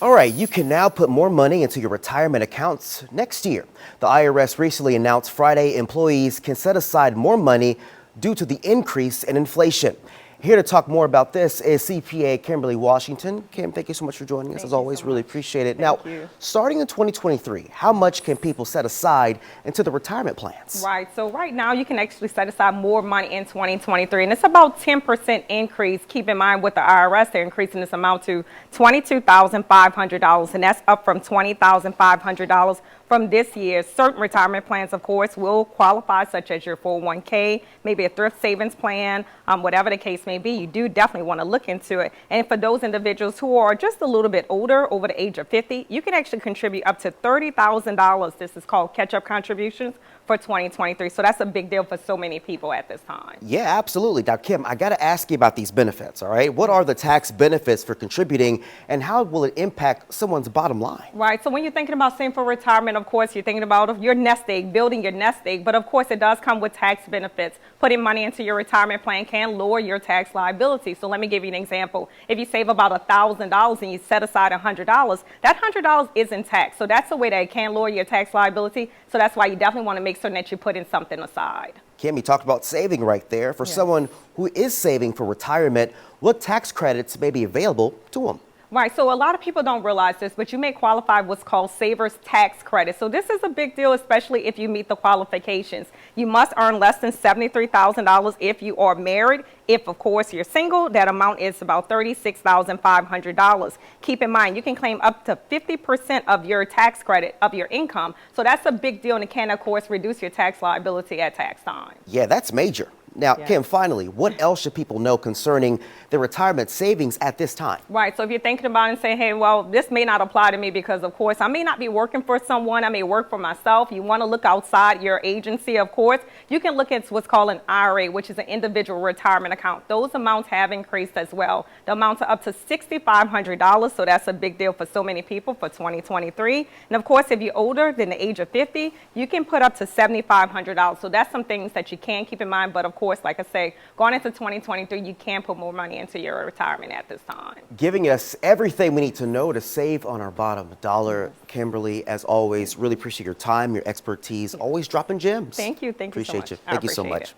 All right, you can now put more money into your retirement accounts next year. The IRS recently announced Friday employees can set aside more money due to the increase in inflation. Here to talk more about this is CPA Kimberly Washington. Kim, thank you so much for joining us. As always, really appreciate it. Now, starting in 2023, how much can people set aside into the retirement plans? Right. So right now you can actually set aside more money in 2023, and it's about 10% increase. Keep in mind with the IRS, they're increasing this amount to $22,500, and that's up from $20,500 from this year. Certain retirement plans, of course, will qualify, such as your 401k, maybe a thrift savings plan, whatever the case may be. You do definitely want to look into it. And for those individuals who are just a little bit older, over the age of 50, you can actually contribute up to $30,000. This is called catch-up contributions for 2023. So that's a big deal for so many people at this time. Yeah, absolutely. Now, Kim, I got to ask you about these benefits, all right? What are the tax benefits for contributing, and how will it impact someone's bottom line? Right. So when you're thinking about saving for retirement, of course, you're thinking about your nest egg, building your nest egg. But of course, it does come with tax benefits. Putting money into your retirement plan can lower your tax liability. So let me give you an example. If you save about $1,000 and you set aside $100, that $100 isn't taxed. So that's a way that it can lower your tax liability. So that's why you definitely want to make certain that you put in something aside. Kim, you talked about saving right there. For someone who is saving for retirement, what tax credits may be available to them? Right. So a lot of people don't realize this, but you may qualify what's called Savers Tax Credit. So this is a big deal, especially if you meet the qualifications. You must earn less than $73,000 if you are married. If, of course, you're single, that amount is about $36,500. Keep in mind, you can claim up to 50% of your tax credit of your income. So that's a big deal, and it can, of course, reduce your tax liability at tax time. Yeah, that's major. Now, Kim, finally, what else should people know concerning their retirement savings at this time? Right. So if you're thinking about it and saying, hey, well, this may not apply to me because, of course, I may not be working for someone. I may work for myself. You want to look outside your agency, of course. You can look at what's called an IRA, which is an individual retirement account. Those amounts have increased as well. The amounts are up to $6,500. So that's a big deal for so many people for 2023. And, of course, if you're older than the age of 50, you can put up to $7,500. So that's some things that you can keep in mind. But, of course, like I say, going into 2023, you can put more money into your retirement at this time. Giving us everything we need to know to save on our bottom dollar. Kimberly, as always, really appreciate your time, your expertise, always dropping gems. Thank you. Thank you so much. Appreciate you. Thank you so much.